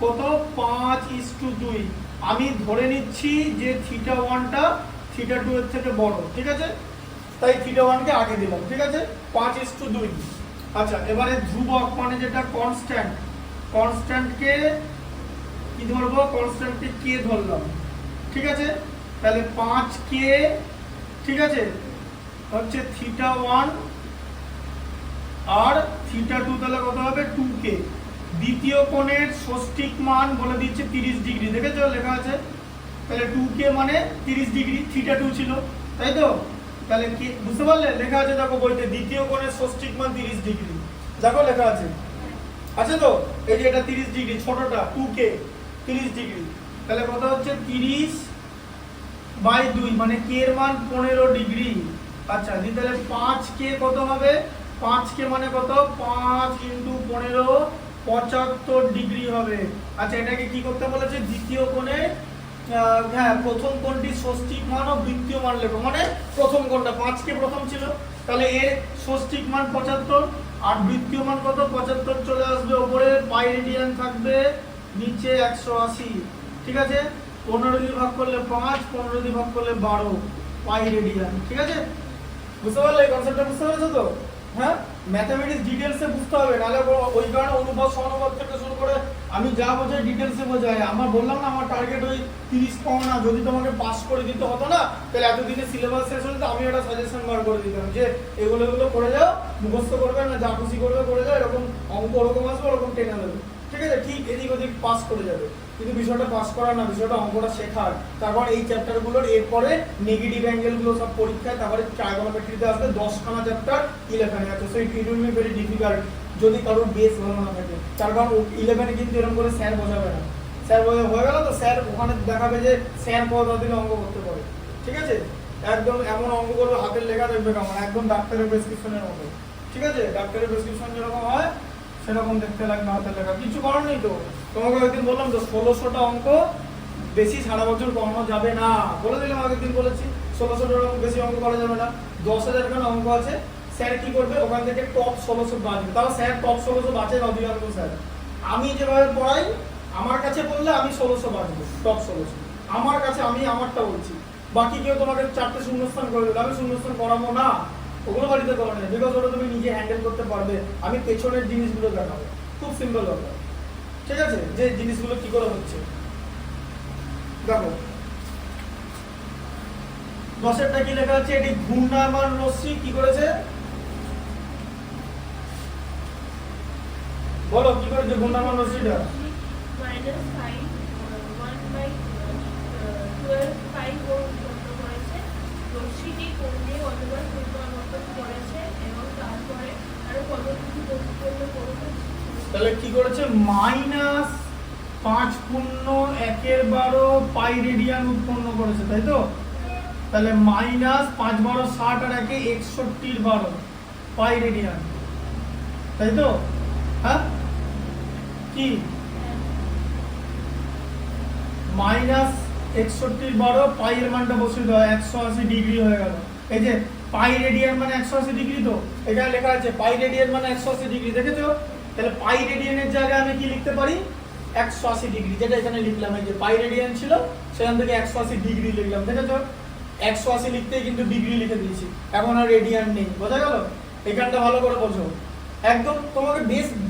কত? 5:2। আমি ধরে নিচ্ছি যে থিটা 1টা থিটা 2 এর থেকে বড়, ঠিক আছে? তাই থিটা 1 কে আগে দিলাম, ঠিক আছে? 5:2। আচ্ছা, এবারে ধ্রুবক মানে যেটা কনস্ট্যান্টকে কি ধরবো? কনস্ট্যান্টকে কে ধরলাম, ঠিক আছে? তাহলে 5k, ঠিক আছে, হচ্ছে থিটা 1 আর থিটা 2, তাহলে কত হবে? 2k। দ্বিতীয় কোণের ষষ্ঠিক মান বলে দিচ্ছে 30 ডিগ্রি, দেখেছো লেখা আছে? তাহলে 2k মানে 30 ডিগ্রি, থিটা 2 ছিল, তাই তো? তাহলে কি বুঝতে পারলে? লেখা আছে দেখো বইতে, দ্বিতীয় কোণের ষষ্ঠিক মান 30 ডিগ্রি, দেখো লেখা আছে, আছে তো? এই যে এটা 30 ডিগ্রি, ছোটটা 2k 30 ডিগ্রি, তাহলে কত হচ্ছে? 30/2 মানে k এর মান 15 ডিগ্রি। আচ্ছা, তাহলে 5k কত হবে? 5k মানে কত? 5 × 15 75 ডিগ্রি হবে। আচ্ছা, এটাকে কি করতে বলেছে? দ্বিতীয় কোণে হ্যাঁ, প্রথম কোণটি ষষ্ঠিক মান ও বৃত্তীয় মান লেখো, মানে প্রথম কোণটা 5k প্রথম ছিল, তাহলে এর ষষ্ঠিক মান 75 আর বৃত্তীয় মান কত? 75 চলে আসবে, উপরে পাই রেডিয়ান থাকবে, নিচে 180, ঠিক আছে? 15 দিয়ে ভাগ করলে 5, 15 দিয়ে ভাগ করলে 12 পাই রেডিয়ান, ঠিক আছে? বুঝতে পারলে? এই কনসেপ্টটা বুঝতে পেরেছো তো? হ্যাঁ, ম্যাথমেটিক্স ডিটেইলসে বুঝতে হবে, নাহলে ওই কারণে অনুপাত সমানুপাত থেকে শুরু করে আমি যা বোঝাই ডিটেইলসে বোঝাই। আমার বললাম না, আমার টার্গেট ওই 30 পাওয়া না। যদি তোমাকে পাস করে দিতে হতো না, তাহলে এতদিনে সিলেবাস শেষ হলে তো আমি একটা সাজেশন বার করে দিতাম যে এগুলো করে যাও, মুখস্থ করবে না, যা খুশি করবে করে যাও, এরকম অঙ্ক ওরকম আসবে, ওরকম টেনে দেবে, ঠিক আছে? ঠিক এদিক ওদিক পাস করে যাবে, কিন্তু বিষয়টা পাস করা না, বিষয়টা অঙ্কটা শেখার। তারপর এই চ্যাপ্টারগুলোর এরপরে নেগেটিভ অ্যাঙ্গেলগুলো সব পরীক্ষায়, তারপরে ট্রাইগোনোমেট্রিতে আসবে 10খানা চ্যাপ্টার 11-এ আছে, so it will be very difficult যদি কারোর বেস ভালো না থাকে। তার কারণ 11-এ কিন্তু এরকম করে স্যার বোঝাবে না, স্যার হয়ে গেল তো স্যার ওখানে দেখাবে যে স্যার পদ দিলে অঙ্ক করতে পারে, ঠিক আছে? একদম এমন অঙ্ক করবে, হাতের লেখা দেখবে কেমন, একদম ডাক্তারের প্রেসক্রিপশনের মতো, ঠিক আছে? ডাক্তারের প্রেসক্রিপশন যেরকম হয় সেরকম দেখতে লাগবে হাতের লেখা, কিছু করার নেই তো। তোমাকে একদিন বললাম তো 1600টা অঙ্ক বেশি সারা বছর করানো যাবে না, বলে দিলাম, আগের দিন বলেছি 1600টার বেশি অঙ্ক করা যাবে না। 10,000 খানা অঙ্ক আছে, স্যার কি করবে? ওখান থেকে টপ 1600 বাঁচবে, তাও স্যার টপ 1600 বাঁচে না অধিকাংশ স্যার। আমি যেভাবে পড়াই, আমার কাছে বললে আমি 1600 বাঁচবো, টপ 1600 আমার কাছে, আমি আমারটা বলছি। বাকি কেউ তোমাকে 4টে শূন্যস্থান করে দেবে, আমি শূন্যস্থান করাবো না, ওগুলো বাড়িতে করা নেই, বিকজ ওটা তুমি নিজে হ্যান্ডেল করতে পারবে। আমি পেছনের জিনিসগুলো দেখাবো, খুব সিম্পল ব্যাপার, ঠিক আছে? যে জিনিসগুলো কি করে হচ্ছে দেখো। 10-এরটা কি লেখা আছে? এটি ঘূর্ণায়মান রশ্মি কি করেছে? বলো কি করেছে ঘূর্ণায়মান রশ্মিটা? -5 উৎপন্ন করেছে, রশ্মিটি কোণ দিয়ে কতবার পরিবর্তন করেছে এবং তারপরে আরো কত কিছু উৎপন্ন করেছে। তাহলে কি করেছে? -5×112 পাই রেডিয়ান উৎপন্ন করেছে, তাই তো? তাহলে -5×12 60 আর 1 61/12 পাই রেডিয়ান, তাই তো? হ্যাঁ, কি -61/12 পাই এর মানটা বসিয়ে দাও, 180 ডিগ্রি হয়ে গেল। এই যে পাই রেডিয়ান মানে 180 ডিগ্রি, তো এখানে লেখা আছে পাই রেডিয়ান মানে 180 ডিগ্রি, দেখেছো? তাহলে পাই রেডিয়ানের জায়গায় আমি কি লিখতে পারি? 180 ডিগ্রি, যেটা এখানে লিখলাম। এই যে পাই রেডিয়ান ছিল, সেখান থেকে 180 ডিগ্রি লিখলাম, দেখেছো? 180 লিখতেই কিন্তু ডিগ্রি লিখে দিয়েছি, এখন আর রেডিয়ান নেই, বোঝা গেল? এখানটা ভালো করে বোঝো, একদম তোমাকে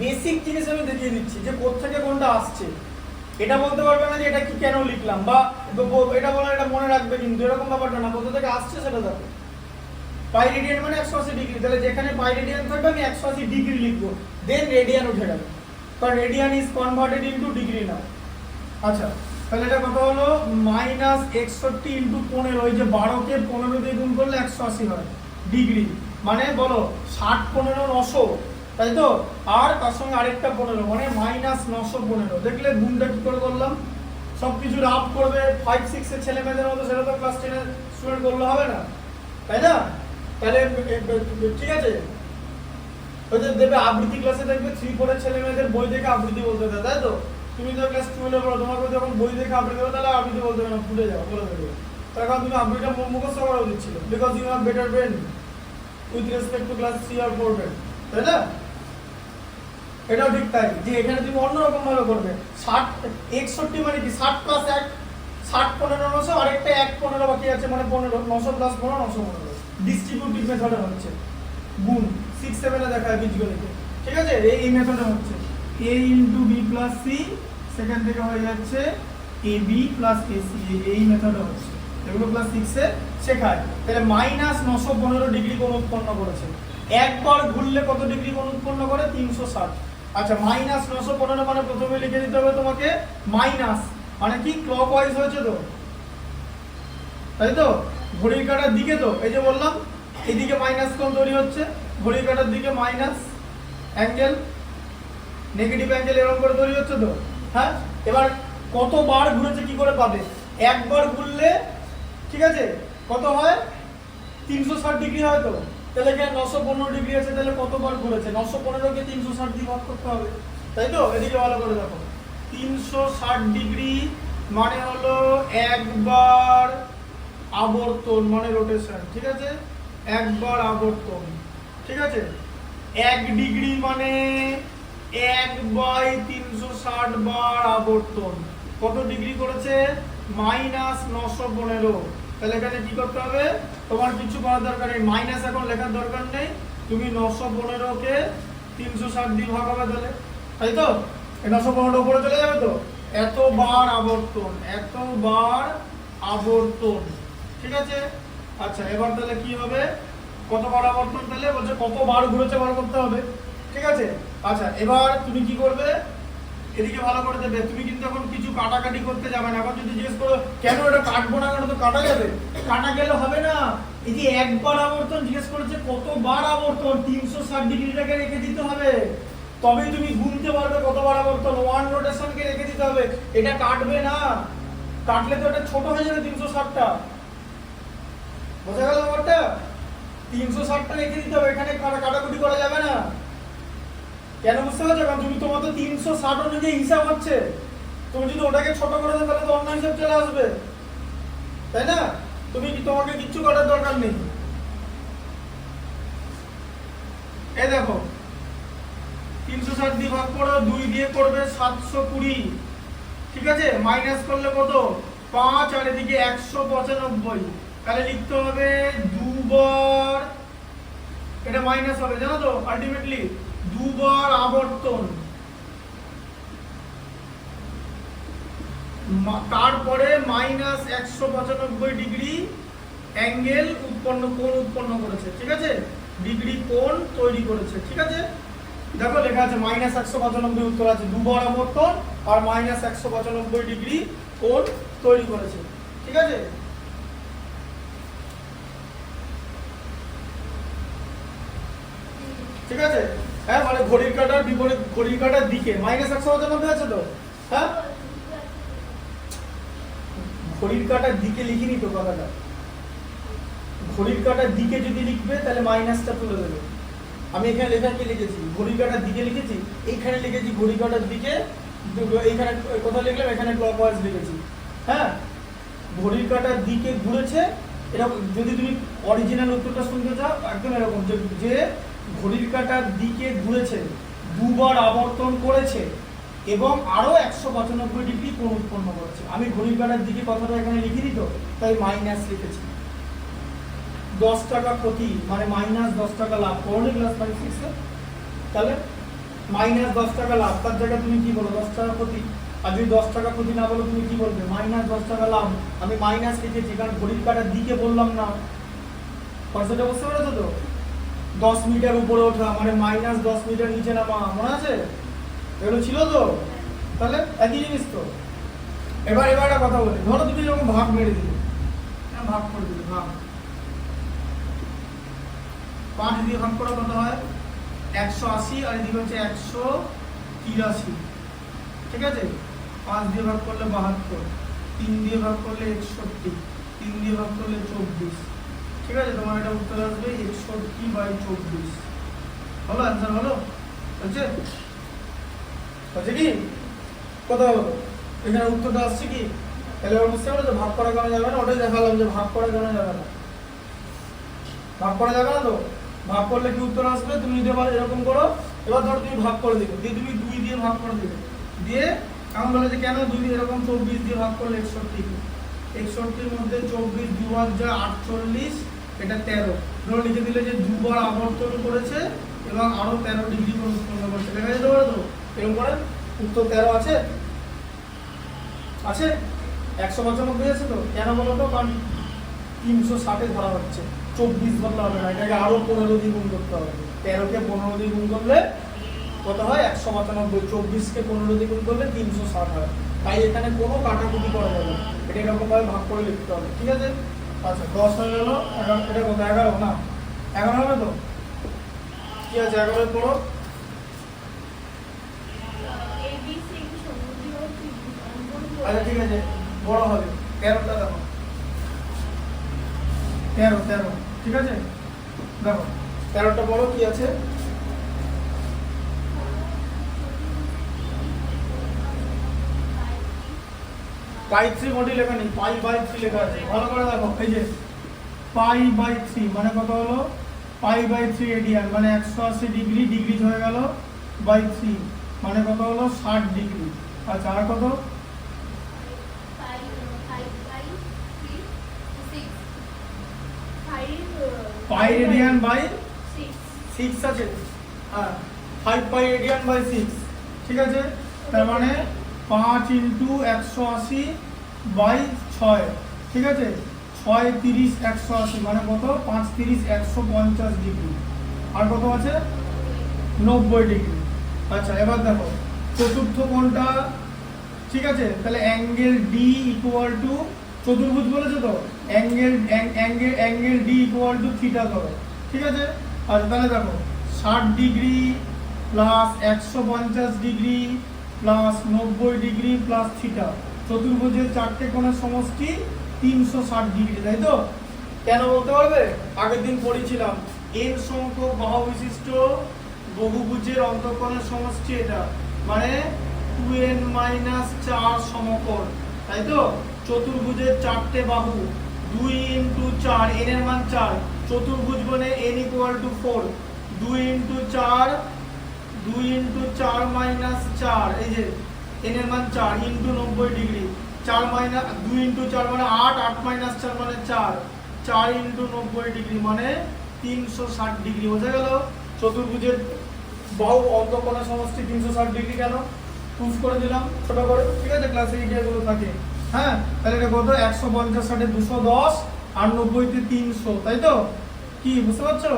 বেসিক জিনিস আমি দেখিয়ে দিচ্ছি যে কোত্থেকে কোনটা আসছে। এটা বলতে পারবে না যে এটা কি কেন লিখলাম, বা এটা বলে এটা মনে রাখবে, কিন্তু এরকম ব্যাপারটা না, কোথা থেকে আসছে সেটা দেখো। পাই রেডিয়ান মানে 180 ডিগ্রি, তাহলে যেখানে পাই রেডিয়ান থাকবে আমি 180 ডিগ্রি লিখবো, দেন রেডিয়ান উঠে যাবে, কারণ radian is converted into degree now. আচ্ছা, তাহলে এটা কত হলো? -61 × 15, ওই যে 12কে 15 দিয়ে গুণ করলে 180 হয় ডিগ্রি, মানে বলো 60 15 900, তাই তো? আর তার সঙ্গে আরেকটা 15 মানে -915। দেখলে গুণটা কি করে করলাম? সবকিছু রাফ করবে 5 6 এর ছেলে মেয়েদের মতো, সেটা তো ক্লাস 10 এর স্টুডেন্ট করলে হবে না, তাই না? তাহলে ঠিক আছে, ওই যে দেবে আবৃত্তি ক্লাসে দেখবে 3 4 এর ছেলে মেয়েদের বই দেখে আবৃত্তি বলতে দেয়, তাই তো? তুমি তো ক্লাস 12 এ পড়ো, তোমাকে যখন বই দেখে আবৃত্তি হবে তাহলে আবৃত্তি বলতে হবে না, ভুলে যাও, বলে দেবে। তার কারণ তুমি আবৃত্তিটা মুখস্থ করা উচিত ছিল, because you have better brain with respect to class 3 আর 4 ব্রেন, তাই না? এটাও ঠিক তাই, যে এখানে তুমি অন্যরকম ভাবে করবে। 60 61 মানে কি 60 প্লাস 1 60 15 900, আর একটা 1 15 বাকি আছে মানে 15 900 প্লাস 15 915। ডিস্ট্রিবিউটিভ মেথডে হচ্ছে গুণ 6 7 এ দেখায় বীজগণিতে, ঠিক আছে? এই মেথডে হচ্ছে a * b + c, সেখান থেকে হয়ে যাচ্ছে ab + ac, এই মেথডে হচ্ছে। এগুলো ক্লাস 6 এ শেখায়। তাহলে -915 ডিগ্রি কোণ উৎপন্ন করেছে। একবার ঘুরলে কত ডিগ্রি কোণ উৎপন্ন করে? 360। আচ্ছা, -915 মানে প্রথমে লিখে দিতে হবে তোমাকে মাইনাস, মানে কি ক্লকওয়াইজ হয়েছে তো, তাই তো? ঘড়ির কাঁটার দিকে তো, এই যে বললাম এদিকে মাইনাস কোণ তৈরি হচ্ছে, ঘড়ির কাঁটার দিকে মাইনাস অ্যাঙ্গেল, নেগেটিভ অ্যাঙ্গেল এরকম করে তৈরি হচ্ছে তো, হ্যাঁ? এবার কতবার ঘুরেছে কি করে পাবে? একবার ঘুরলে, ঠিক আছে, কত হয়? 360 ডিগ্রি হয় তো। তাহলে এখানে 915 ডিগ্রি আছে, তাহলে কতবার ঘুরেছে? 915 কে 360 দিয়ে ভাগ করতে হবে, তাই তো? এদিকে ভালো করে দেখো, 360 ডিগ্রি মানে হলো একবার আবর্তন, মানে রোটেশন, ঠিক আছে? একবার আবর্তন, ঠিক আছে? 1 ডিগ্রি মানে 1/360 বার আবর্তন। কত ডিগ্রি করেছে? -915। তাহলে এখানে কি করতে হবে? তোমার কিছু করার দরকার নেই, মাইনাস এখন লেখার দরকার নেই। তুমি 915 কে 360 দিয়ে ভাগ হবে তাহলে, তাই তো? এই 915 উপরে চলে যাবে তো। এতবার আবর্তন, এতবার আবর্তন, ঠিক আছে? আচ্ছা, এবার তাহলে কি হবে? কতবার আবর্তন? তাহলে বলছে কতবার ঘুরেছে বার করতে হবে, ঠিক আছে? আচ্ছা, এবার তুমি কি করবে? এদিকে ভালো করে দেবে। তুমি কিন্তু এখন কিছু কাটাকাটি করতে যাবে না। এখন যদি জিজ্ঞেস করো কেন এটা কাটবো না, কেন, তো কাটা যাবে, কাটা গেলে হবে না। এই যে একবার আবর্তন জিজ্ঞেস করেছে, কতবার আবর্তন, 360 ডিগ্রিটাকে রেখে দিতে হবে, তবেই তুমি গুনতে পারবে কতবার আবর্তন। ওয়ান রোটেশনকে রেখে দিতে হবে, এটা কাটবে না, কাটলে তো এটা ছোট হয়ে যাবে 360টা। বোঝা গেল ব্যাপারটা? 360টা রেখে দিতে হবে, এখানে কাটাকুটি করা যাবে না। কেন বুঝতে পারছো? কারণ তুমি, তোমার তো 360 অনুযায়ী হিসাব হচ্ছে, তুমি যদি ওটাকে ছোট করে দাও তাহলে তো অন্য হিসাব চলে আসবে, তাই না? তোমাকে কিচ্ছু করার দরকার নেই। এই দেখো, 360 দিয়ে ভাগ করো, 2 দিয়ে করবে 720, ঠিক আছে? মাইনাস করলে কত? 5, আর এদিকে 195। তাহলে লিখতে হবে দুবার, এটা মাইনাস হবে জানো তো, আলটিমেটলি দুবার আবর্তন, তারপরে -195 ডিগ্রি অ্যাঙ্গেল উৎপন্ন, কোণ উৎপন্ন করেছে, ঠিক আছে? ডিগ্রি কোণ তৈরি করেছে, ঠিক আছে? দেখো লেখা আছে -195 উত্তর আছে, দুবার আবর্তন আর -195 ডিগ্রি কোণ তৈরি করেছে, ঠিক আছে? ঠিক আছে, হ্যাঁ, মানে ঘড়ির কাঁটার বিপরীত, ঘড়ির কাঁটার দিকে -195 আছে তো, হ্যাঁ? ঘড়ির কাঁটার দিকে লিখিনি তো কথাটা, ঘড়ির কাঁটার দিকে যদি লিখবে তাহলে মাইনাসটা তুলে দেবে। আমি এখানে লেখা কি লিখেছি? ঘড়ির কাঁটার দিকে লিখেছি, এইখানে লিখেছি ঘড়ির কাঁটার দিকে, এইখানে কোথাও লিখলাম, এখানে ক্লকওয়াইজ লিখেছি, হ্যাঁ? ঘড়ির কাঁটার দিকে ঘুরেছে, এটা যদি তুমি অরিজিনাল উত্তরটা শুনতে চাও একদম এরকম, যে ঘড়ির কাঁটার দিকে ঘুরেছে, দুবার আবর্তন করেছে এবং আরো 195 ডিগ্রি কোণ উৎপন্ন করেছে। আমি ঘড়ির কাঁটার দিকে কথাটা এখানে লিখিনি তো, তাই মাইনাস লিখেছি। 10 টাকা ক্ষতি মানে -10 টাকা লাভ, করোনি ক্লাস 5 6 এ? তাহলে -10 টাকা লাভ, তার জায়গায় তুমি কি বলো? 10 টাকা ক্ষতি। আর যদি 10 টাকা ক্ষতি না বলো তুমি কি বলবে? -10 টাকা লাভ। আমি মাইনাস লিখেছি কারণ ঘড়ির কাঁটার দিকে বললাম না। কনসেপ্টটা বুঝতে পেরেছো তো? 10 মিটার উপরে ওঠা মানে -10 মিটার নিচে নামা, মনে আছে? এগুলো ছিল তো? তাহলে একই জিনিস তো। এবার একটা কথা বলি, ধরো তুমি এরকম ভাগ মেরে দিলে, ভাগ করে দিলে, ভাগ 5 দিয়ে ভাগ করা কত হয়? 180 আর এদিকে হচ্ছে 183, ঠিক আছে। 5 দিয়ে ভাগ করলে 72, 3 দিয়ে ভাগ করলে 61, 3 দিয়ে ভাগ করলে 24, ঠিক আছে। তোমার এটা উত্তর আসবে 61/24। হলো অ্যান্সার, হলো হচ্ছে হচ্ছে কি কত হলো এখানে উত্তরটা আসছে কি? তাহলে এবার বুঝতে পারো যে ভাগ করা কেন যাবে না, ওটাই দেখালাম যে ভাগ করা কেন যাবে না। ভাগ করা যাবে না তো, ভাগ করলে কি উত্তর আসবে? তুমি যদি এবার এরকম করো, এবার ধরো তুমি ভাগ করে দিবে, দিয়ে তুমি 2 দিয়ে ভাগ করে দিবে, দিয়ে এখন বলে যে কেন 2 এরকম 24 দিয়ে ভাগ করলে 61, 61 মধ্যে 24 দুবার যা 48, এটা 13, ধরো লিখে দিলে যে দুবার আবর্তন করেছে এবং আরো 13 ডিগ্রি কোণ উৎপন্ন করছে, লেখা যেতে পারে তো এরকম করে। উত্তর 13 আছে, আছে 195 আছে তো। কেন বলো তো? কারণ 360 ধরা হচ্ছে, 24 ধরলে হবে না, এটাকে আরো 15 দিয়ে গুণ করতে হবে। 13 কে 15 দিয়ে গুণ করলে কত হয়? 195। 24 কে 15 দিয়ে গুণ করলে 360 হয়। তাই এখানে কোনো কাটাকুটি করা যাবে না, এটা এরকম ভাবে ভাগ করে লিখতে হবে, ঠিক আছে। আচ্ছা 10 হয়ে গেল, এটা কত? 11 না? 11 হবে তো? কি আছে 11 পড়ো। আচ্ছা ঠিক আছে, বড় হবে 13টা দেখো, 13, ঠিক আছে। দেখো 13টা বড় কি আছে? পাই 3 মোটি লেখা নেই, পাই বাই 3 লেখা আছে, ভালো করে দেখো। এই যে পাই বাই 3 মানে কত হলো? পাই বাই 3 রেডিয়ান মানে 180 ডিগ্রি, ডিগ্রি হয়ে গেল বাই 3 মানে কত হলো? 60 ডিগ্রি। আচ্ছা আর কত? পাই রেডিয়ান বাই 6 আছে, হ্যাঁ 5 পাই রেডিয়ান বাই 6, ঠিক আছে। তার মানে 5 × 180 বাই 6, ঠিক আছে। 6 30 180 মানে কত? 5 30 150 ডিগ্রি। আর কত আছে? 90 ডিগ্রি। আচ্ছা এবার দেখো চতুর্থ কোণটা, ঠিক আছে। তাহলে অ্যাঙ্গেল ডি ইকুয়াল টু, চতুর্ভুজ বলেছে তো, angle D equal to theta ধরো, ঠিক আছে। আচ্ছা তাহলে দেখো 60 degree plus 150 degree plus 90 degree plus theta, চতুর্ভুজের চারটে কোণের সমষ্টি 360 ডিগ্রি, তাই তো। কেন বলতে পারবে? আগের দিন পড়েছিলাম n সংখ্যক বাহু বিশিষ্ট বহুভুজের অন্তঃকোণের সমষ্টি এটা, মানে 2n-4 সমকোণ, তাই তো। চতুর্ভুজের চারটে বাহু, 2 × 4, n এর মান 4, চতুর্ভুজ বনে n = 4, 2 × 4 - 4, এই যে n এর মান 4 × 90 ডিগ্রি, 4 - 2 × 4 মানে 8, 8 - 4 মানে 4, 4 × 90 ডিগ্রি মানে 360 ডিগ্রি। বোঝা গেল? চতুর্ভুজের বাহু অন্তঃকোণের সমষ্টি 360 ডিগ্রি। কেন প্রুফ করে দিলাম ছোট করে, ঠিক আছে। ক্লাসে এগুলো থাকে, হ্যাঁ। তাহলে এটা কত? 150 60 210 আর 90 তে 300, তাই তো। কি বুঝতে পারছো?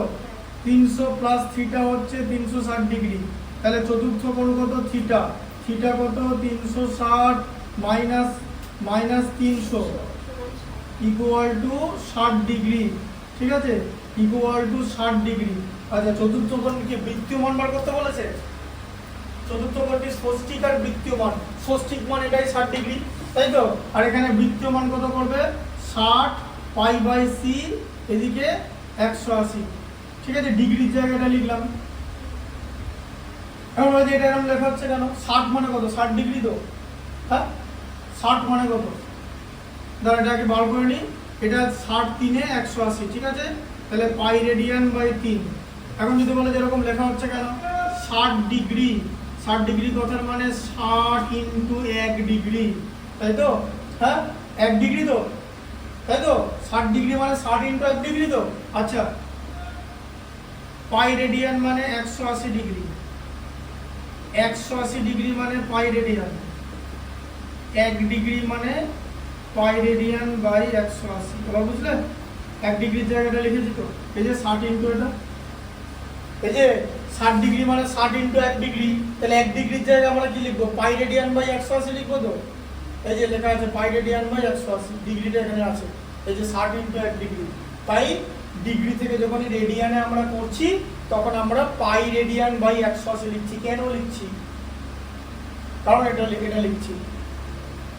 300 প্লাস থিটা হচ্ছে 360 ডিগ্রি। তাহলে চতুর্থ কোণ কত? থিটা, থিটা কত? 360 মাইনাস 300 ইকুয়াল টু 60 ডিগ্রি, ঠিক আছে, ইকুয়াল টু 60 ডিগ্রি। আচ্ছা চতুর্থ কোণ কি বৃত্তীয় মান বার করতে বলেছে? চতুর্থ কোণটি ষষ্ঠিক আর বৃত্তীয় মান, ষষ্ঠিক মান এটাই 60 ডিগ্রি, তাই তো। আর এখানে বৃত্তীয় মান কত করবে? 60 পাই বাই সি, এদিকে 180, ঠিক আছে। ডিগ্রির জায়গাটা লিখলাম। এখন বলছি এটা এরকম লেখা হচ্ছে কেন? 60 মানে কত? 60 ডিগ্রি তো, হ্যাঁ। 60 মানে কত? ধর এটাকে বার করে নিই, এটা 60 3 এ 180, ঠিক আছে। তাহলে পাই রেডিয়ান বাই 3। এখন যদি বলে যেরকম লেখা হচ্ছে কেন? 60 ডিগ্রি, 60 ডিগ্রি কথার মানে 60 × 1 ডিগ্রি, তাই তো, হ্যাঁ 1 ডিগ্রি তো, তাই তো। 60 ডিগ্রি মানে 60 × 1 ডিগ্রি তো। আচ্ছা পাই রেডিয়ান মানে 180 ডিগ্রি, 180 ডিগ্রি মানে পাই রেডিয়ান, 1 ডিগ্রি মানে পাই রেডিয়ান বাই 180। এবার বুঝলে? 1 ডিগ্রির জায়গাটা লিখেছি তো, এই যে 60 × এটা, এই যে 60 ডিগ্রি মানে 60 × 1 ডিগ্রি। তাহলে 1 ডিগ্রির জায়গায় আমরা কি লিখবো? পাই রেডিয়ান বাই 180 লিখবো তো। এই যে লেখা আছে পাই রেডিয়ান বাই 180, ডিগ্রিটা এখানে আছে। এই যে 60 × 1 ডিগ্রি, তাই ডিগ্রি থেকে যখনই রেডিয়ানে আমরা করছি তখন আমরা পাই রেডিয়ান বাই 180 লিখছি। কেন লিখছি? কারণ এটা লিখছি,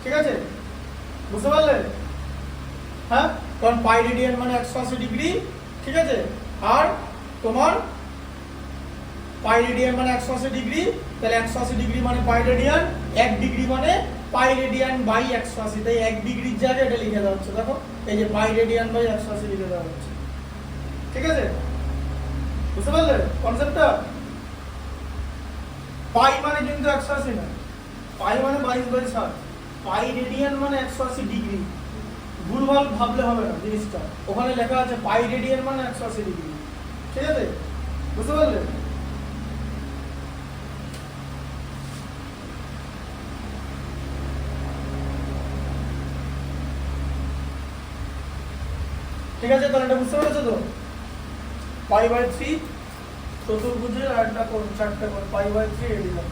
ঠিক আছে? বুঝতে পারলে? হ্যাঁ, কারণ পাই রেডিয়ান মানে 180 ডিগ্রি, ঠিক আছে? আর তোমার পাই রেডিয়ান মানে 180 ডিগ্রি, তাহলে 180 ডিগ্রি মানে পাই রেডিয়ান, 1 ডিগ্রি মানে পাই রেডিয়ান বাই 180, তাই 1 ডিগ্রির জায়গায় এটা লিখে দেওয়া হচ্ছে। দেখো এই যে পাই রেডিয়ান বাই 180 লিখে দেওয়া হচ্ছে, ঠিক আছে? বুঝতে পারলে কনসেপ্টটা? পাই মানে কিন্তু 180 না, পাই মানে 22/60, পাই রেডিয়ান মানে 180 ডিগ্রি। ভুলভাল ভাবলে হবে না জিনিসটা, ওখানে লেখা আছে পাই রেডিয়ান মানে 180 ডিগ্রি, ঠিক আছে? বুঝতে পারলে? ঠিক আছে, তাহলে এটা বুঝতে পেরেছো তো? পাই বাই 3 চতুর্ভুজের আর একটা কোণ, চারটা কোণ, পাই বাই 3 রেডিয়ান।